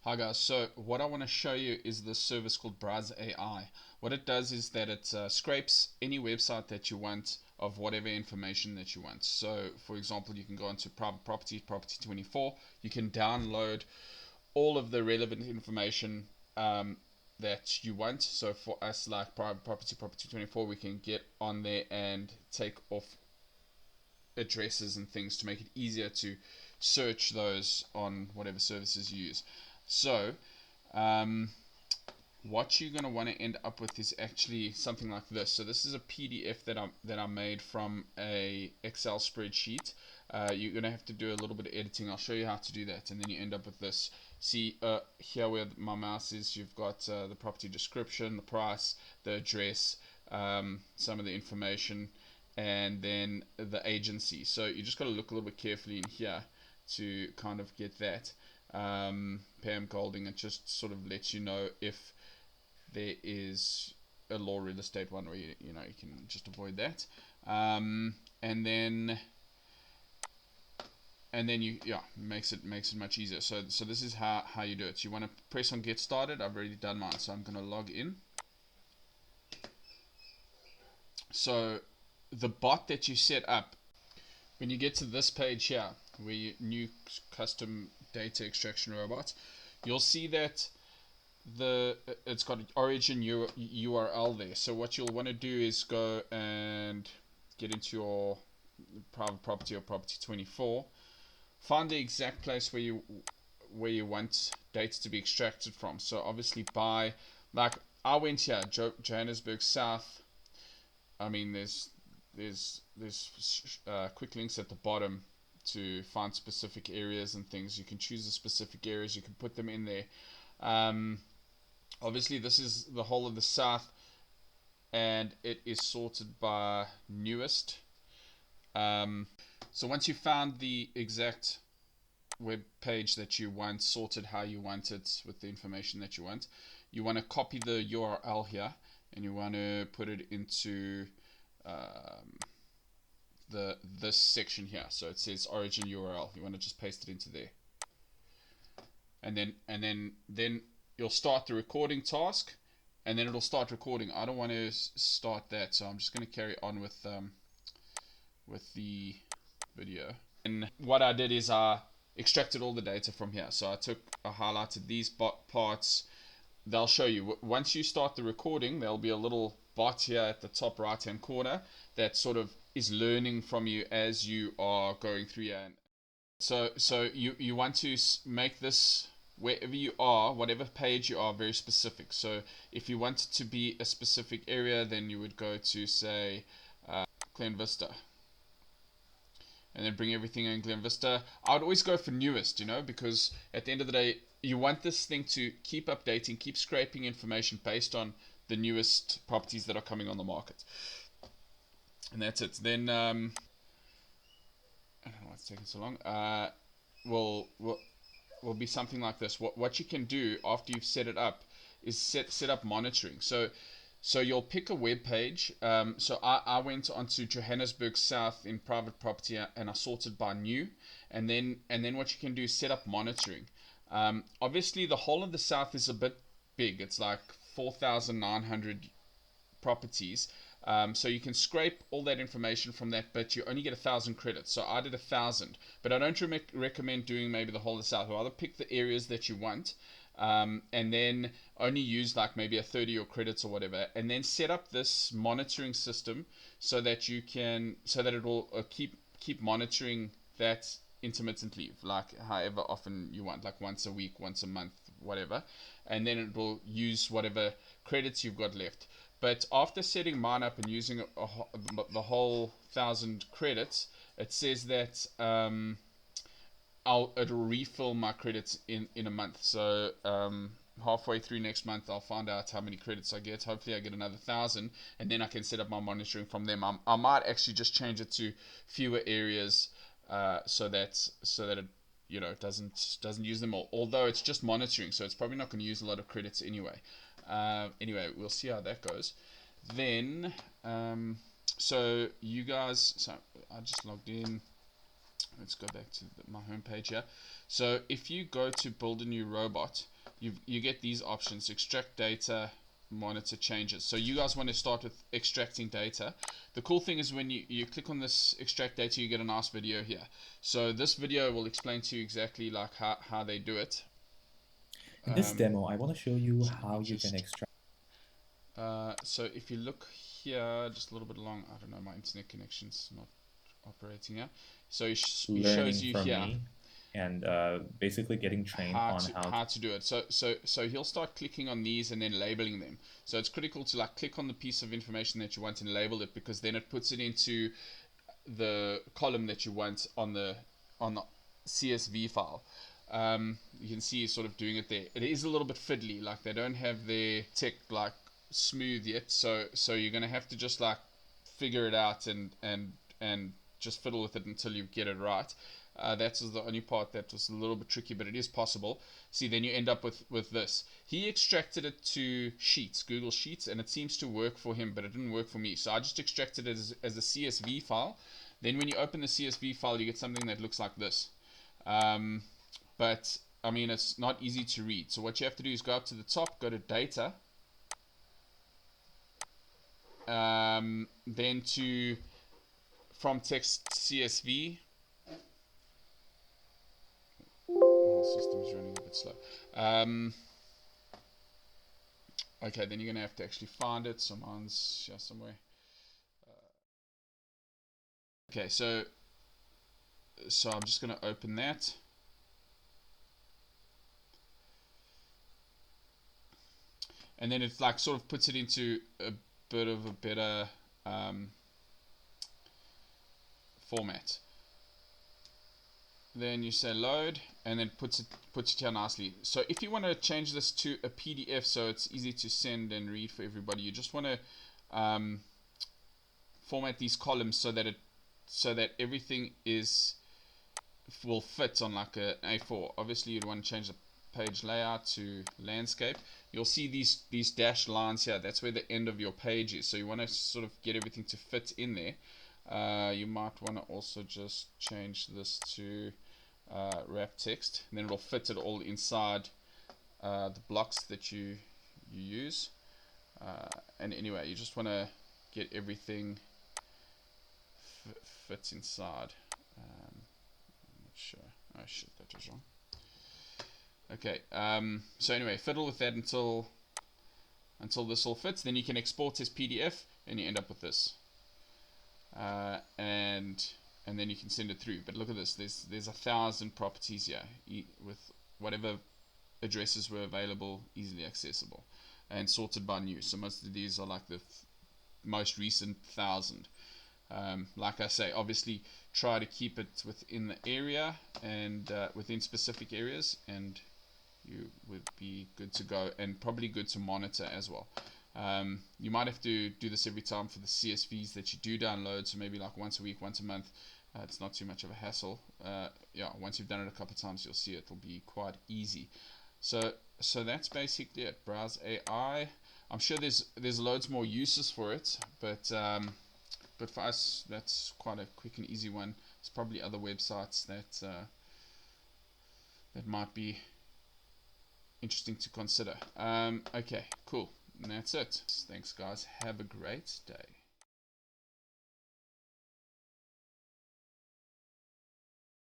Hi guys, so what I want to show you is this service called Browse AI. What it does is that it scrapes any website that you want of whatever information that you want. So for example, you can go into private property, property 24, you can download all of the relevant information that you want. So for us, like private property, property 24, we can get on there and take off addresses and things to make it easier to search those on whatever services you use. So what you're going to want to end up with is actually something like this. So this is a PDF that I made from a Excel spreadsheet. You're going to have to do a little bit of editing. I'll show you how to do that, and then you end up with this. See here where my mouse is, you've got the property description, the price, the address, some of the information, and then the agency. So you just got to look a little bit carefully in here to kind of get that. Pam Golding, it just sort of lets you know if there is a law real estate one where you can just avoid that. And then you makes it much easier. So this is how you do it. You want to press on get started. I've already done mine, so I'm going to log in. So the bot that you set up, when you get to this page here, where you new custom data extraction robot, you'll see that it's got an origin URL there. So what you'll want to do is go and get into your private property or property 24, find the exact place where you want data to be extracted from. So obviously by, like, I went here, Johannesburg South. I mean, there's quick links at the bottom to find specific areas and things. You can choose the specific areas, you can put them in there. Obviously this is the whole of the South, and it is sorted by newest. So once you found the exact web page that you want, sorted how you want it with the information that you want to copy the URL here, and you want to put it into this section here. So it says origin URL. You want to just paste it into there, and then you'll start the recording task, and then it'll start recording. I don't want to start that, so I'm just going to carry on with the video. And what I did is I extracted all the data from here. So I highlighted these parts. They'll show you once you start the recording, there'll be a little bot here at the top right hand corner that sort of is learning from you as you are going through here. So you want to make this, wherever you are, whatever page you are, very specific. So if you want it to be a specific area, then you would go to, say, Glen Vista, and then bring everything in Glen Vista. I would always go for newest, because at the end of the day, you want this thing to keep updating, keep scraping information based on the newest properties that are coming on the market. And that's it. Then I don't know why it's taking so long. Will be something like this. What you can do after you've set it up is set up monitoring. So you'll pick a web page. So I went onto Johannesburg South in private property, and I sorted by new, and then what you can do is set up monitoring. Obviously the whole of the South is a bit big. It's like 4,900 properties. So you can scrape all that information from that, but you only get 1,000 credits. So I did 1,000, but I don't recommend doing maybe the whole of the South. I'll either pick the areas that you want, and then only use like maybe a 30 or credits or whatever, and then set up this monitoring system so that it will keep monitoring that intermittently, like however often you want, like once a week, once a month, whatever, and then it will use whatever credits you've got left. But after setting mine up and using the whole 1,000 credits, it says that it'll refill my credits in a month. So halfway through next month, I'll find out how many credits I get. Hopefully I get another 1,000, and then I can set up my monitoring from them. I might actually just change it to fewer areas, so that it doesn't use them all. Although it's just monitoring, so it's probably not going to use a lot of credits anyway. Anyway, we'll see how that goes. Then so you guys, so I just logged in. Let's go back to my home page here. So if you go to build a new robot, you get these options: extract data, monitor changes. So you guys want to start with extracting data. The cool thing is when you click on this extract data, you get a nice video here. So this video will explain to you exactly like how they do it. In this demo, I want to show you So let me how you can just extract. so if you look here just a little bit along, I don't know, my internet connection's not operating here. So he shows Learning you from here me and basically getting trained on how to. how to do it. So he'll start clicking on these and then labeling them. So it's critical to like click on the piece of information that you want and label it, because then it puts it into the column that you want on the CSV file. You can see he's sort of doing it there. It is a little bit fiddly, like they don't have their tech like smooth yet, so you're gonna have to just like figure it out and just fiddle with it until you get it right. That's the only part that was a little bit tricky, but it is possible. See, then you end up with this. He extracted it to Sheets, Google Sheets, and it seems to work for him, but it didn't work for me. So I just extracted it as a CSV file. Then when you open the CSV file, you get something that looks like this. But I mean, it's not easy to read. So what you have to do is go up to the top, go to Data, then to from text CSV. Oh, system's running a bit slow. Okay, then you're gonna have to actually find it. Someone's here somewhere. Okay, so I'm just gonna open that, and then it like sort of puts it into a bit of a better format. Then you say load, and then puts it here nicely. So if you want to change this to a PDF so it's easy to send and read for everybody, you just want to format these columns so that everything will fit on like a A4. Obviously you'd want to change the page layout to landscape. You'll see these dashed lines here. That's where the end of your page is. So you want to sort of get everything to fit in there. You might want to also just change this to wrap text, and then it'll fit it all inside the blocks that you use. And anyway, you just want to get everything fit inside. I'm not sure. Oh shit, that was wrong. Okay. So anyway, fiddle with that until this all fits. Then you can export as PDF, and you end up with this. And then you can send it through. But look at this. There's 1,000 properties here with whatever addresses were available, easily accessible, and sorted by new. So most of these are like the most recent 1,000. Like I say, obviously try to keep it within the area and within specific areas, and you would be good to go, and probably good to monitor as well. You might have to do this every time for the CSVs that you do download, so maybe like once a week, once a month. It's not too much of a hassle. Yeah, once you've done it a couple of times, you'll see it'll be quite easy. So that's basically it. Browse AI. I'm sure there's loads more uses for it, but for us, that's quite a quick and easy one. There's probably other websites that might be interesting to consider. Okay, cool. And that's it. Thanks, guys. Have a great day.